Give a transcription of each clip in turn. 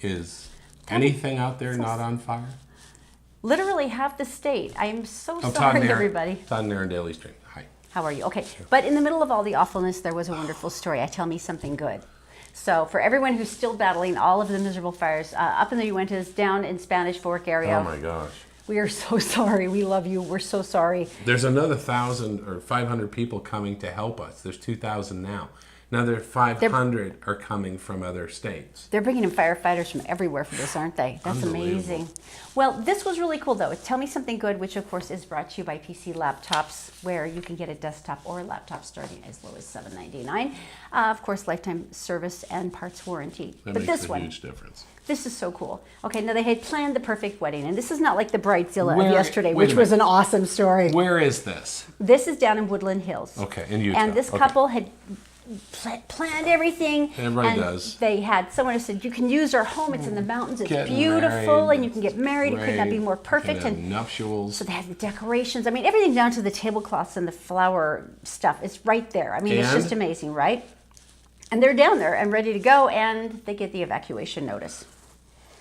Is anything out there not on fire? Literally half the state. I am so Todd sorry, and Erin. everybody. Todd and Erin Daily Stream. Hi. How are you? Okay. But in the middle of all the awfulness, there was a wonderful story. Tell me something good. So for everyone who's still battling all of the miserable fires, up in the Uintas, down in Spanish Fork area. Oh my gosh. We are so sorry. We love you. We're so sorry. There's another 1,000 or 500 people coming to help us. There's 2,000 now. Another 500 are coming from other states. They're bringing in firefighters from everywhere for this, aren't they? That's amazing. Well, this was really cool, though. Tell Me Something Good, which, of course, is brought to you by PC Laptops, where you can get a desktop or a laptop starting as low as $7.99. Of course, lifetime service and parts warranty. That but makes this a one, huge difference. this is so cool. Okay, now they had planned the perfect wedding, and this is not like the Bridezilla of yesterday, which wait a was an minute. awesome story. Where is this? This is down in Woodland Hills. Okay, in Utah. And this Okay. couple had planned everything. Everybody and does. They had someone who said, you can use our home. It's in the mountains. It's Getting beautiful, married. and you can get married. It could not be more perfect. And And nuptials. so they had the decorations. I mean, everything down to the tablecloths and the flower stuff. It's right there. I mean, it's And? just amazing, right? And they're down there and ready to go, and they get the evacuation notice.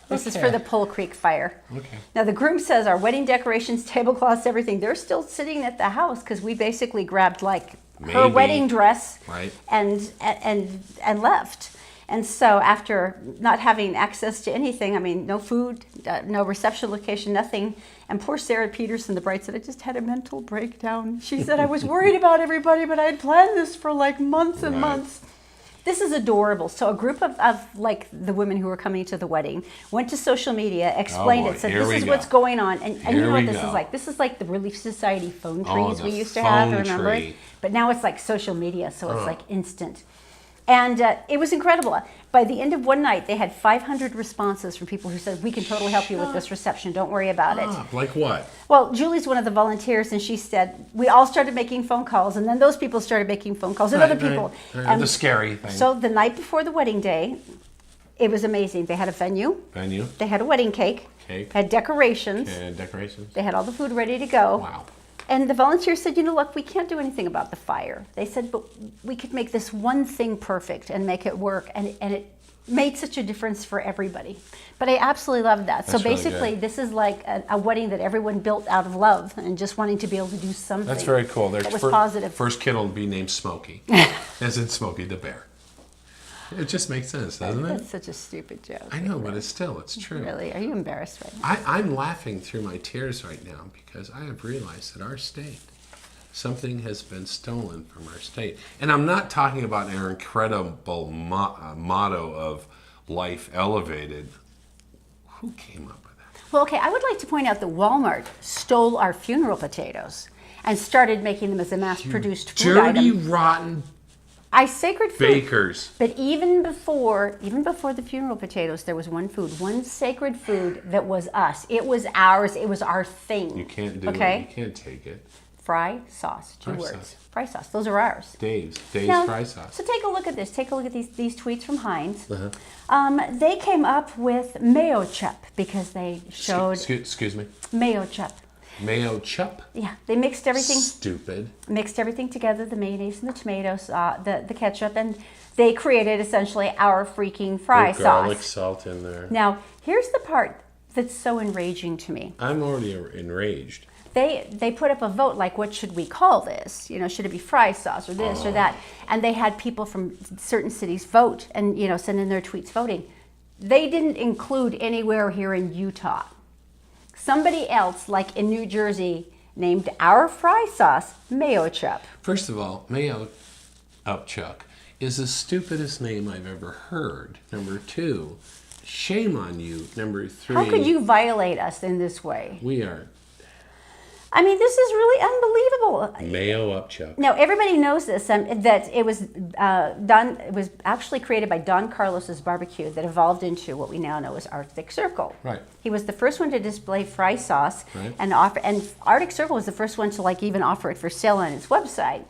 This is for Okay. the Pole Creek fire. Okay. Now the groom says our wedding decorations, tablecloths, everything, they're still sitting at the house because we basically grabbed like her Maybe. wedding dress Right. and left. And so after not having access to anything, I mean, no food, no reception location, nothing. And poor Sarah Peterson, the bride, said, I just had a mental breakdown. She said, I was worried about everybody, but I had planned this for like months and Right. months. This is adorable. So a group of like the women who were coming to the wedding went to social media, explained boy, it, said here this we is go. what's going on. And you Here know what we this go. is like? This is like the Relief Society phone Oh, trees the we used to have, phone remember? tree. But now it's like social media, so it's like instant. And it was incredible. By the end of one night, they had 500 responses from people who said, we can totally help you with this reception. Don't worry about it. Like what? Well, Julie's one of the volunteers, and she said, we all started making phone calls, and then those people started making phone calls, and other people. The scary thing. So the night before the wedding day, it was amazing. They had a venue. They had a wedding cake. Had decorations. And decorations. They had all the food ready to go. Wow. And the volunteers said, look, we can't do anything about the fire. They said, but we could make this one thing perfect and make it work. And it made such a difference for everybody. But I absolutely love that. That's so really basically, good. this is like a wedding that everyone built out of love and just wanting to be able to do something. That's very cool. Their that was positive. First kid will be named Smokey, as in Smokey the Bear. It just makes sense, doesn't it? That's such a stupid joke. I know, but it's true. Really? Are you embarrassed right now? I'm laughing through my tears right now because I have realized that our state, something has been stolen from our state. And I'm not talking about our incredible motto of life elevated. Who came up with that? Well, okay, I would like to point out that Walmart stole our funeral potatoes and started making them as a mass-produced food Dirty, item. rotten Sacred food. bakers. But even before the funeral potatoes, there was one sacred food that was us. It was ours. It was our thing. You can't do okay? it. You can't take it. Fry sauce. Two Fry words. sauce. Fry sauce. Those are ours. Dave's Now, fry sauce. So take a look at this. Take a look at these tweets from Heinz. Uh-huh. They came up with mayo chup because they showed Excuse me. mayo chup. Mayo chup. Yeah, they mixed everything. Stupid. Mixed everything together, the mayonnaise and the tomatoes, the ketchup, and they created essentially our freaking fry sauce. Garlic salt in there. Now, here's the part that's so enraging to me. I'm already enraged. They put up a vote like, what should we call this? Should it be fry sauce or this or that? And they had people from certain cities vote and, send in their tweets voting. They didn't include anywhere here in Utah. Somebody else, like in New Jersey, named our fry sauce mayo chup. First of all, mayo upchuck is the stupidest name I've ever heard. Number two, shame on you. Number three, How could you violate us in this way? we are I mean, this is really unbelievable. mayo upchuck. Now, everybody knows this, that it was it was actually created by Don Carlos's barbecue that evolved into what we now know as Arctic Circle. Right. He was the first one to display fry sauce Right. and Arctic Circle was the first one to even offer it for sale on its website.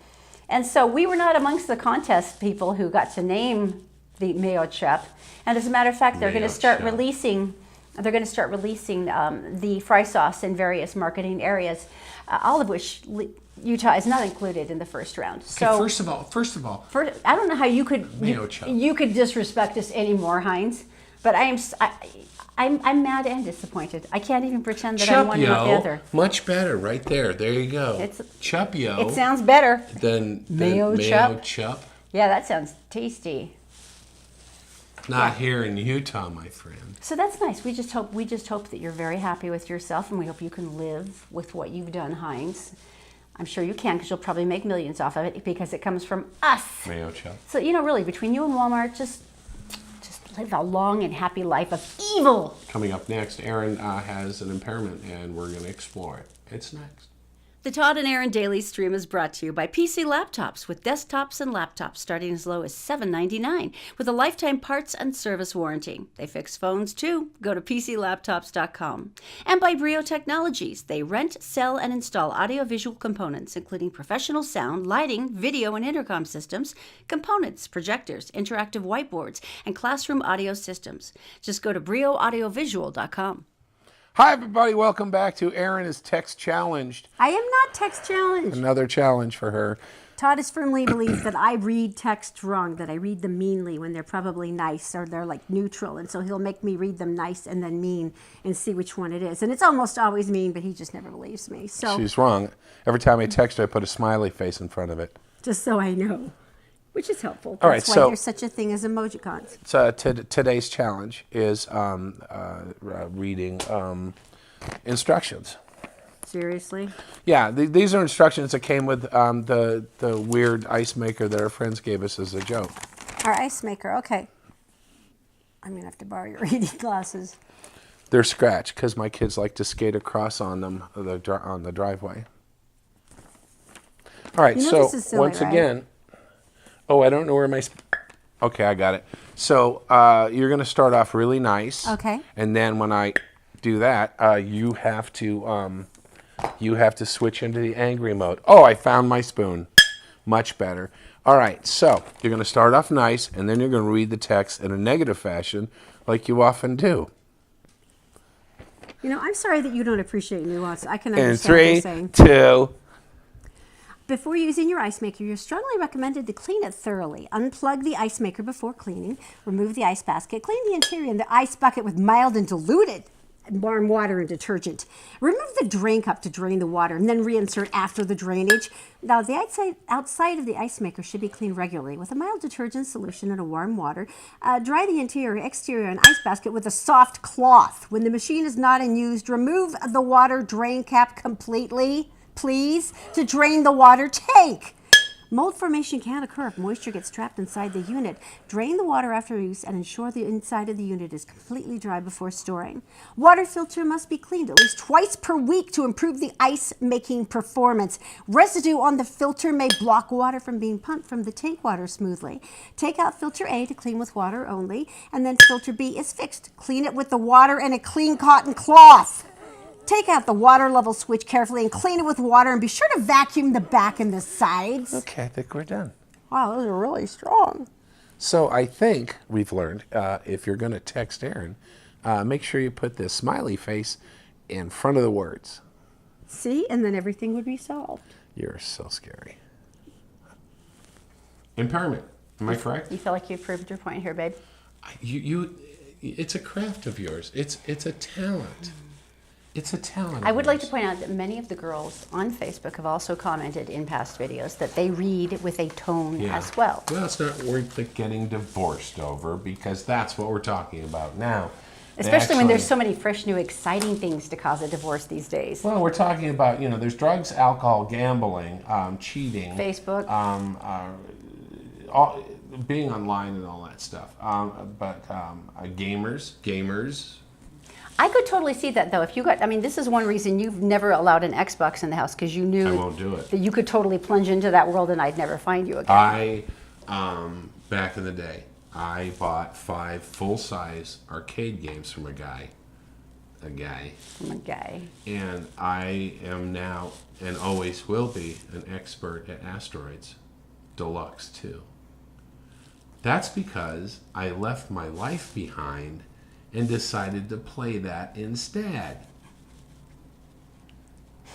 And so we were not amongst the contest people who got to name the mayo chup. And as a matter of fact, they're going to Mayo start chup. releasing the fry sauce in various marketing areas, all of which Utah is not included in the first round. So Okay, first of all, I don't know how you could Mayo chup. you could disrespect us anymore, Heinz. But I'm mad and disappointed. I can't even pretend that I'm one or not the other. Much better, right there. There you go. Chup-yo. It sounds better. Than Mayo chup. Yeah, that sounds tasty. Not here in Utah, my friend. So that's nice. We just hope that you're very happy with yourself, and we hope you can live with what you've done, Heinz. I'm sure you can, because you'll probably make millions off of it because it comes from us. Mayo chup. So really, between you and Walmart, just live a long and happy life of evil. Coming up next, Erin has an impairment, and we're going to explore it. It's next. The Todd and Erin Daily Stream is brought to you by PC Laptops, with desktops and laptops starting as low as $7.99 with a lifetime parts and service warranty. They fix phones too. Go to PCLaptops.com. And by Brio Technologies. They rent, sell, and install audiovisual components, including professional sound, lighting, video, and intercom systems, components, projectors, interactive whiteboards, and classroom audio systems. Just go to BrioAudiovisual.com. Hi, everybody. Welcome back to Erin is Text Challenged. I am not text challenged. Another challenge for her. Todd is firmly believes that I read texts wrong, that I read them meanly when they're probably nice or they're like neutral. And so he'll make me read them nice and then mean and see which one it is. And it's almost always mean, but he just never believes me. So she's wrong. Every time I text her, I put a smiley face in front of it. Just so I know. Which is helpful. All right, That's why so there's such a thing as emojicons. So today's challenge is reading instructions. Seriously? Yeah, these are instructions that came with the weird ice maker that our friends gave us as a joke. Our ice maker, okay. I'm going to have to borrow your reading glasses. They're scratched because my kids like to skate across on them on the driveway. All right, so this is silly, once right? again... Oh, I don't know where my... Okay, I got it. So you're going to start off really nice. Okay. And then when I do that, you have to switch into the angry mode. Oh, I found my spoon. Much better. All right, so you're going to start off nice, and then you're going to read the text in a negative fashion, like you often do. I'm sorry that you don't appreciate nuance. I can understand In what you're 3, saying. 2... Before using your ice maker, you're strongly recommended to clean it thoroughly. Unplug the ice maker before cleaning. Remove the ice basket. Clean the interior and the ice bucket with mild and diluted warm water and detergent. Remove the drain cup to drain the water and then reinsert after the drainage. Now, the outside of the ice maker should be cleaned regularly with a mild detergent solution and a warm water. Dry the interior, exterior, and ice basket with a soft cloth. When the machine is not in use, remove the water drain cap completely, please, to drain the water tank. Mold formation can occur if moisture gets trapped inside the unit. Drain the water after use and ensure the inside of the unit is completely dry before storing. Water filter must be cleaned at least twice per week to improve the ice making performance. Residue on the filter may block water from being pumped from the tank water smoothly. Take out filter A to clean with water only, and then filter B is fixed. Clean it with the water and a clean cotton cloth. Take out the water level switch carefully and clean it with water, and be sure to vacuum the back and the sides. Okay, I think we're done. Wow, those are really strong. So I think we've learned, if you're going to text Erin, make sure you put this smiley face in front of the words. See? And then everything would be solved. You're so scary. Impairment. Am I correct? You feel like you've proved your point here, babe? It's a craft of yours. It's a talent. It's a talent. I would like to point out that many of the girls on Facebook have also commented in past videos that they read with a tone as well. Well, it's not worth it getting divorced over, because that's what we're talking about now. Especially when there's so many fresh, new, exciting things to cause a divorce these days. Well, we're talking about, there's drugs, alcohol, gambling, cheating. Facebook. Being online and all that stuff. But gamers. I could totally see that, though. If you got, this is one reason you've never allowed an Xbox in the house, because you knew I won't do it. That you could totally plunge into that world and I'd never find you again. Back in the day, I bought 5 full-size arcade games from a guy. From a guy. And I am now, and always will be, an expert at Asteroids Deluxe 2. That's because I left my life behind and decided to play that instead.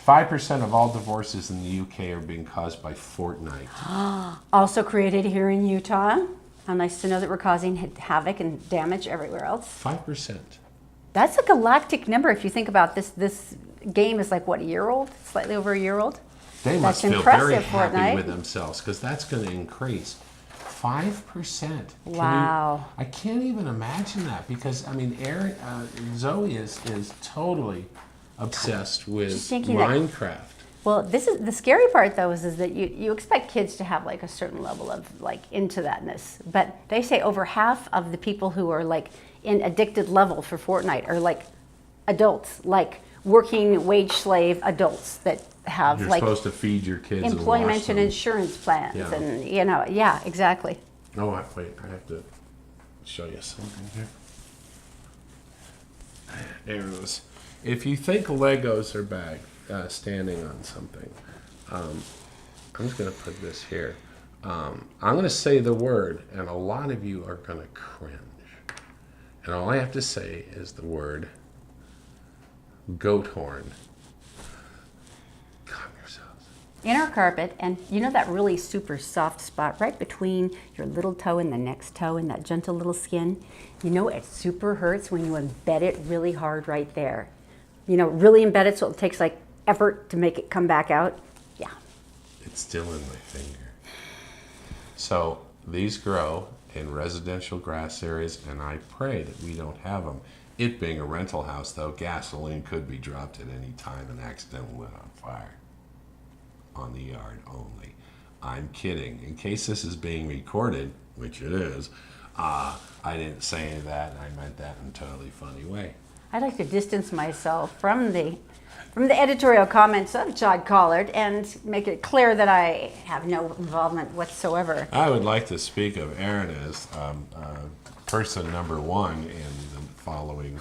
5% of all divorces in the UK are being caused by Fortnite. Also created here in Utah. How nice to know that we're causing havoc and damage everywhere else. 5%. That's a galactic number if you think about this. This game is like, what, a year old? Slightly over a year old? They must That's feel very impressive, happy Fortnite. with themselves because that's going to increase 5%. Wow. I can't even imagine that because I mean, Erin, Zoe is totally obsessed with She's thinking that- Minecraft. Well, this is the scary part, though, is that you expect kids to have like a certain level of like into thatness, but they say over half of the people who are like in addicted level for Fortnite are like adults, like working wage slave adults that have You're like supposed to feed your kids employment and wash and them. insurance plans, Yeah. and yeah, exactly. Oh, wait, I have to show you something here. Arrows. If you think Legos are bad, standing on something, I'm just going to put this here. I'm going to say the word, and a lot of you are going to cringe. And all I have to say is the word goat horn. Calm yourselves. Inner carpet, and you know that really super soft spot right between your little toe and the next toe and that gentle little skin? You know it super hurts when you embed it really hard right there. You know, really embed it so it takes like effort to make it come back out. Yeah. It's still in my finger. So these grow in residential grass areas, and I pray that we don't have them. It being a rental house, though, gasoline could be dropped at any time and accidentally lit on fire. On the yard only. I'm kidding. In case this is being recorded, which it is, I didn't say that. I meant that in a totally funny way. I'd like to distance myself from the editorial comments of Todd Collard and make it clear that I have no involvement whatsoever. I would like to speak of Erin as person number one in the following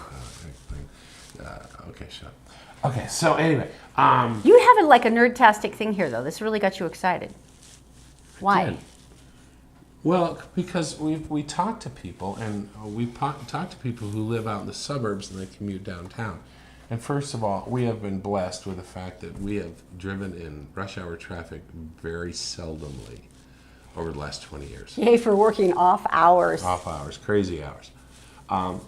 thing. Okay, shut up. Okay, so anyway. You have like a nerd-tastic thing here, though. This really got you excited. Why? did. Well, because we talk to people, and we talk to people who live out in the suburbs and they commute downtown. And first of all, we have been blessed with the fact that we have driven in rush hour traffic very seldomly over the last 20 years. Yay for working off hours. Off hours, crazy hours.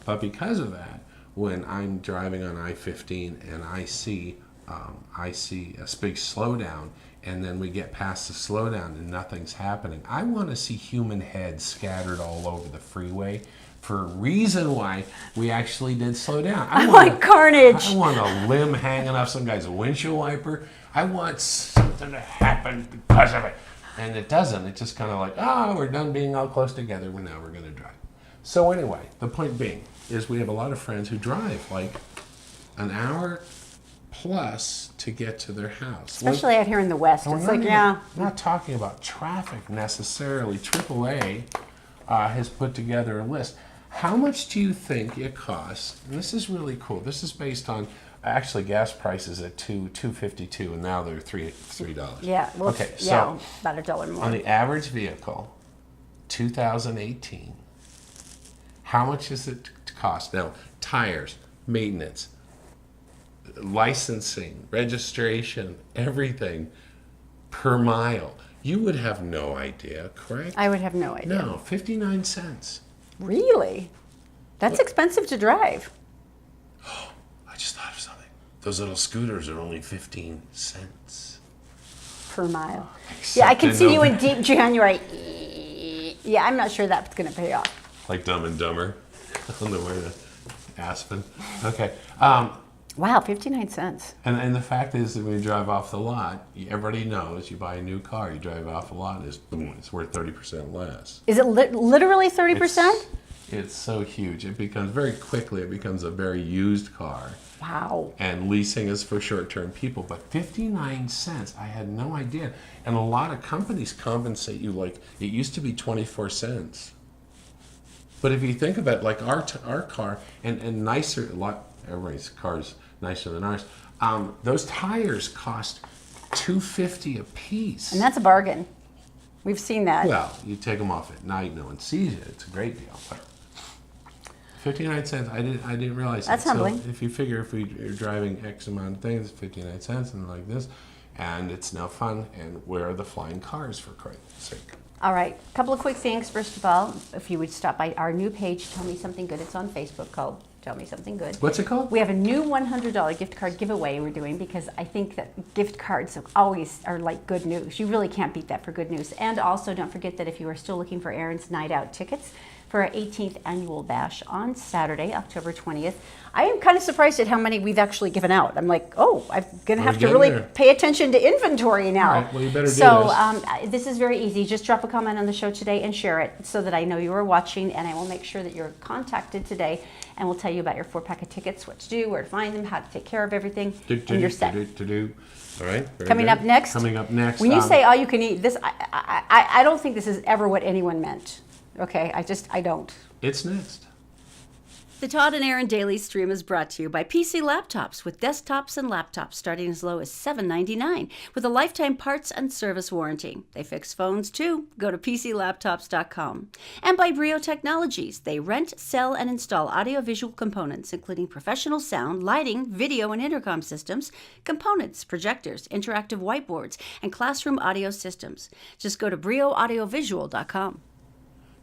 But because of that, when I'm driving on I-15 and I see a big slowdown, and then we get past the slowdown and nothing's happening, I want to see human heads scattered all over the freeway for a reason why we actually did slow down. I want carnage. I want a limb hanging off some guy's windshield wiper. I want something to happen because of it. And it doesn't. It's just kind of like, we're done being all close together. Now we're going to drive. So anyway, the point being is we have a lot of friends who drive like an hour plus to get to their house. Especially out here in the West. It's like, yeah. We're not talking about traffic necessarily. AAA has put together a list. How much do you think it costs? And this is really cool. This is based on actually gas prices at $2.52, and now they're $3. Yeah. Well, okay, yeah, so about $1 more. on the average vehicle, 2018, how much does it cost? Now, tires, maintenance, licensing, registration, everything per mile. You would have no idea, correct? I would have no idea. No, 59 cents. Really? That's expensive to drive. I just thought of something. Those little scooters are only 15 cents. Per mile. Except Yeah, I can in see you in November. deep January. Yeah, I'm not sure that's going to pay off. Like Dumb and Dumber on the way to Aspen. Okay. Wow, 59 cents. And the fact is that when you drive off the lot, everybody knows you buy a new car, you drive off the lot, it's worth 30% less. Is it literally 30%? It's so huge. It becomes very quickly, it becomes a very used car. Wow. And leasing is for short-term people. But 59 cents, I had no idea. And a lot of companies compensate you like, it used to be 24 cents. But if you think about it, like our car, and nicer, everybody's car's nicer than ours, those tires cost $2.50 a piece. And that's a bargain. We've seen that. Well, you take them off at night, no one sees it. It's a great deal. But 59 cents, I didn't realize That's that. humbling. So if you figure if we're driving X amount of things, 59 cents and like this, and it's now fun, and where are the flying cars for Christ's sake? All right, a couple of quick things. First of all, if you would stop by our new page, Tell Me Something Good. It's on Facebook called Tell Me Something Good. What's it called? We have a new $100 gift card giveaway we're doing because I think that gift cards always are like good news. You really can't beat that for good news. And also, don't forget that if you are still looking for Erin's Night Out tickets for our 18th annual bash on Saturday, October 20th, I am kind of surprised at how many we've actually given out. I'm like, oh, I'm going to have to really pay attention to inventory now. All right, well, you better do this. So this is very easy. Just drop a comment on the show today and share it so that I know you are watching, and I will make sure that you're contacted today, and we'll tell you about your 4-pack of tickets, what to do, where to find them, how to take care of everything, and you're set. All right. Coming up next. When you say all you can eat, this I don't think this is ever what anyone meant. Okay, I don't. It's next. The Todd and Erin Daily Stream is brought to you by PC Laptops, with desktops and laptops starting as low as $7.99 with a lifetime parts and service warranty. They fix phones too. Go to PCLaptops.com. And by Brio Technologies. They rent, sell, and install audiovisual components, including professional sound, lighting, video, and intercom systems, components, projectors, interactive whiteboards, and classroom audio systems. Just go to BrioAudiovisual.com.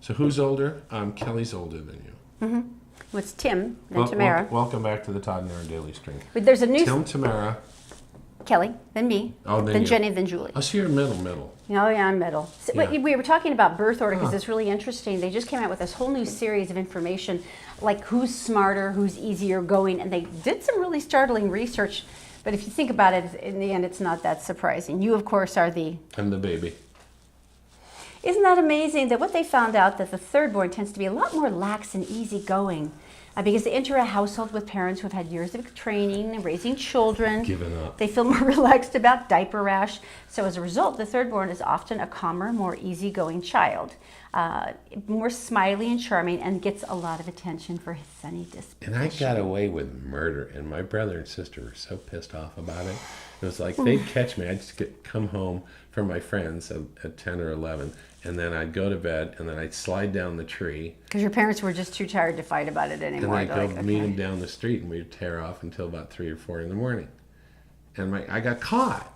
So who's older? Kelly's older than you. Mm-hmm. Well, it's Tim, then Tamara. Welcome back to the Todd and Erin Daily Stream. But there's a new... Tim, Tamara. Kelly, then me, then Jenny, then Julie. Oh, so you're middle. Oh, yeah, I'm middle. So, Yeah. We were talking about birth order because it's really interesting. They just came out with this whole new series of information, like who's smarter, who's easier going, and they did some really startling research. But if you think about it, in the end, it's not that surprising. You, of course, are the... I'm the baby. Isn't that amazing that what they found out that the third-born tends to be a lot more lax and easygoing because they enter a household with parents who have had years of training and raising children. Given up. They feel more relaxed about diaper rash. So as a result, the third-born is often a calmer, more easygoing child, more smiley and charming, and gets a lot of attention for his sunny disposition. And I got away with murder, and my brother and sister were so pissed off about it. It was like they'd catch me. I'd just come home from my friends at 10 or 11, and then I'd go to bed, and then I'd slide down the tree. Because your parents were just too tired to fight about it anymore. And I'd go meet them down the street, and we'd tear off until about 3 or 4 in the morning. And I got caught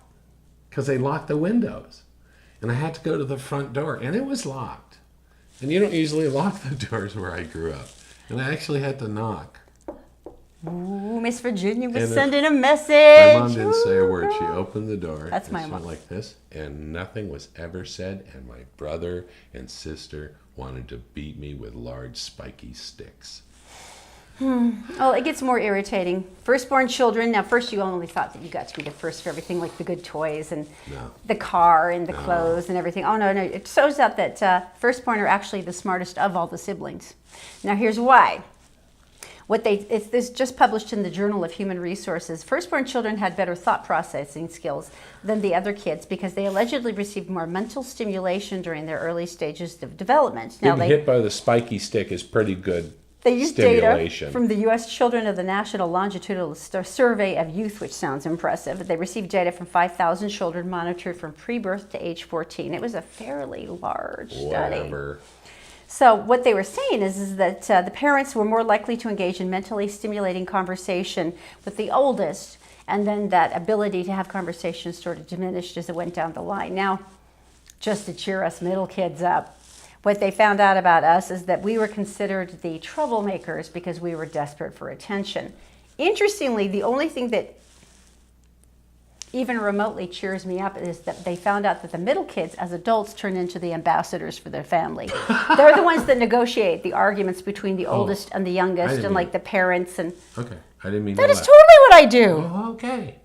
because they locked the windows. And I had to go to the front door, and it was locked. And you don't usually lock the doors where I grew up. And I actually had to knock. Ooh, Miss Virginia was sending a My message. mom didn't say a word. She opened the door. That's my she mom. went like this, and nothing was ever said. And my brother and sister wanted to beat me with large spiky sticks. Well, it gets more irritating. Firstborn children. Now, first you only thought that you got to be the first for everything, like the good toys and the car and the clothes and everything. Oh, no. It shows out that firstborn are actually the smartest of all the siblings. Now, here's why. This just published in the Journal of Human Resources. Firstborn children had better thought processing skills than the other kids because they allegedly received more mental stimulation during their early stages of development. Now, Getting hit by the spiky stick is pretty good. They used data from the U.S. Children of the National Longitudinal Survey of Youth, which sounds impressive. They received data from 5,000 children monitored from pre-birth to age 14. It was a fairly large study. So what they were saying is that the parents were more likely to engage in mentally stimulating conversation with the oldest, and then that ability to have conversations sort of diminished as it went down the line. Now, just to cheer us middle kids up, what they found out about us is that we were considered the troublemakers because we were desperate for attention. Interestingly, the only thing that even remotely cheers me up is that they found out that the middle kids as adults turn into the ambassadors for their family. They're the ones that negotiate the arguments between the oldest and the youngest and like the parents. And okay, I didn't mean that is totally what I do. Oh, okay.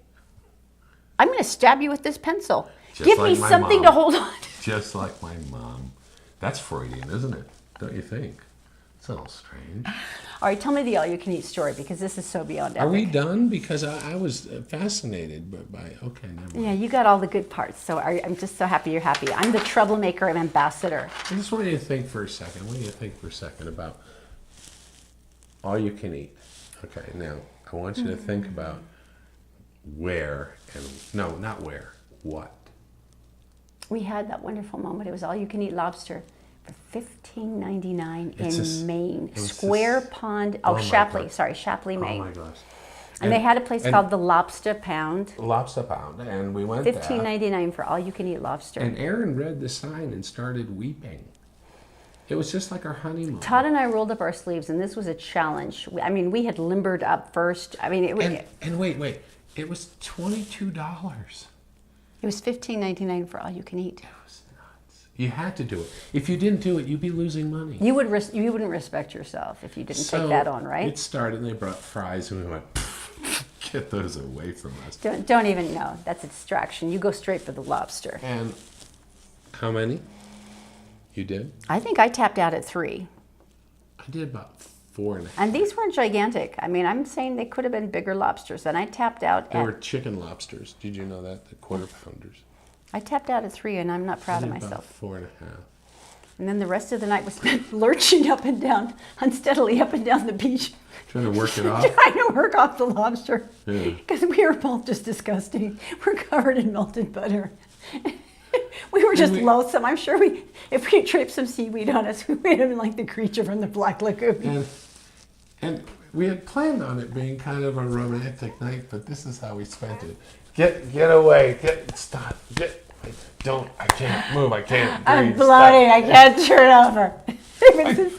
I'm going to stab you with this pencil. Just Give like me my something mom. to hold on to. Just like my mom. That's Freudian, isn't it? Don't you think? It's a little strange. All right, tell me the all-you-can-eat story because this is so beyond epic. Are we done? Because I was fascinated by okay, never mind. Yeah, you got all the good parts, so I'm just so happy you're happy. I'm the troublemaker and ambassador. I just want you to think for a second. What do you think for a second about all you can eat? Okay, now I want you to think about where and no, not where. What? We had that wonderful moment. It was all-you-can-eat lobster for $15.99 in Maine. Square Pond. Oh, Shapley. Sorry, Shapley, Maine. Oh my gosh. And they had a place called the Lobster Pound. Lobster Pound, and we went there. $15.99 for all you can eat lobster. And Erin read the sign and started weeping. It was just like our honeymoon. Todd and I rolled up our sleeves, and this was a challenge. I mean, we had limbered up first. I mean, it was. And wait, it was $22. It was $15.99 for all you can eat. It was nuts. You had to do it. If you didn't do it, you'd be losing money. You wouldn't respect yourself if you didn't take that on, right? It started, and they brought fries, and we went, get those away from us. Don't even know. That's a distraction. You go straight for the lobster. And how many? You did? I think I tapped out at 3. I did about 4.5. And these weren't gigantic. I mean, I'm saying they could have been bigger lobsters. And I tapped out They were chicken lobsters. Did you know that? The quarter pounders. I tapped out at 3, and I'm not proud of I did myself. about 4.5. And then the rest of the night was spent lurching up and down, unsteadily up and down the beach. Trying to work it off? Trying to work off the lobster. Yeah. Because we were both just disgusting. We're covered in melted butter. We were just loathsome. I'm sure if we draped some seaweed on us, we would have been like the creature from the Black Lagoon. And we had planned on it being kind of a romantic night, but this is how we spent it. Get away. Stop. I can't move. I can't breathe. I'm bloody. I can't turn over.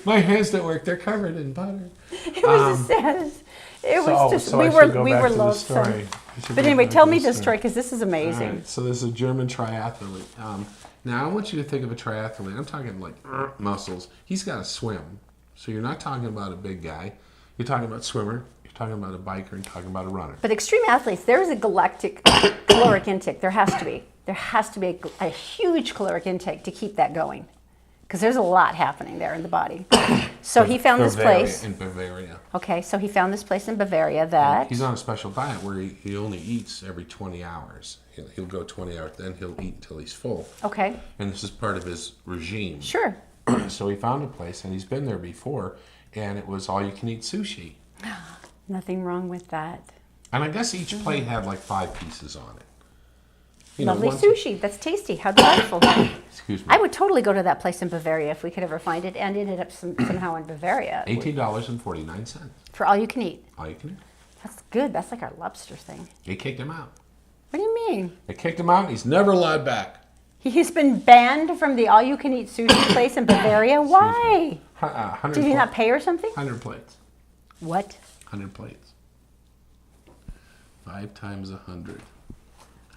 My hands don't work. They're covered in butter. It was the saddest. It was just, so we I were should go back to the loathsome. story. But anyway, tell me this story, because this is amazing. Right, so this is a German triathlete. Now I want you to think of a triathlete. I'm talking like muscles. He's got to swim. So you're not talking about a big guy. You're talking about a swimmer. You're talking about a biker. You're talking about a runner. But extreme athletes, there is a galactic caloric intake. There has to be. There has to be a huge caloric intake to keep that going. Because there's a lot happening there in the body. So he found this place. In Bavaria. Okay, so he found this place in Bavaria that... He's on a special diet where he only eats every 20 hours. He'll go 20 hours, then he'll eat until he's full. Okay. And this is part of his regime. Sure. So he found a place, and he's been there before, and it was all-you-can-eat sushi. Nothing wrong with that. And I guess each plate had like 5 pieces on it. Lovely sushi. That's tasty. How delightful. Excuse me. I would totally go to that place in Bavaria if we could ever find it, and ended up somehow in Bavaria. $18.49. For all you can eat. All you can eat. That's good. That's like our lobster thing. They kicked him out. What do you mean? They kicked him out, and he's never allowed back. He's been banned from the all-you-can-eat sushi place in Bavaria? Why? Did he not pay or something? 100 plates. What? 100 plates. 5 times 100.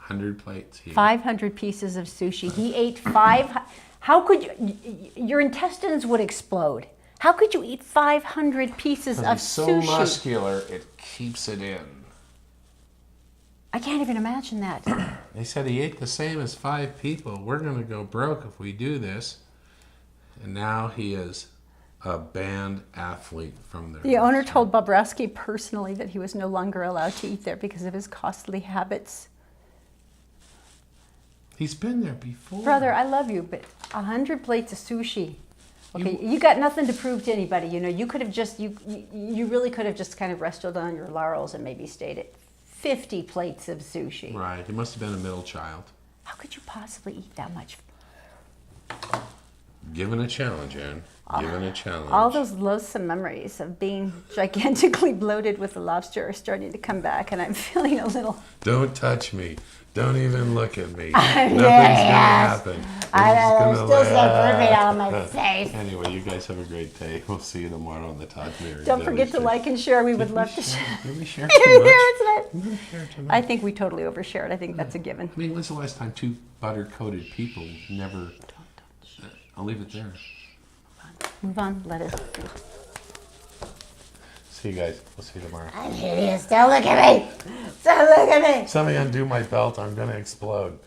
100 plates here. 500 pieces of sushi. He ate 5. How could you? Your intestines would explode. How could you eat 500 pieces of It's so sushi? muscular, it keeps it in. I can't even imagine that. They said he ate the same as 5 people. We're going to go broke if we do this. And now he is a banned athlete from there. The owner told Bobrovsky personally that he was no longer allowed to eat there because of his costly habits. He's been there before. Brother, I love you, but 100 plates of sushi. Okay, you got nothing to prove to anybody. You know, you could have just, you really could have just kind of rested on your laurels and maybe stayed at 50 plates of sushi. Right. He must have been a middle child. How could you possibly eat that much? Given a challenge, Erin. Given a challenge. All those loathsome memories of being gigantically bloated with the lobster are starting to come back, and I'm feeling a little... Don't touch me. Don't even look at me. Nothing's going to happen. There's still some burping on my face. Anyway, you guys have a great day. We'll see you tomorrow on the Todd and Erin Don't forget to like and share. We would love to share. Did we share Did too we share much? it tonight? Did we share too much? I think we totally overshared. I think that's a given. I mean, when's the last time 2 butter-coated people never... I'll leave it there. Move on. Let us. See you guys. We'll see you tomorrow. I'm hideous. Don't look at me. Don't look at me. Somebody undo my belt. I'm going to explode.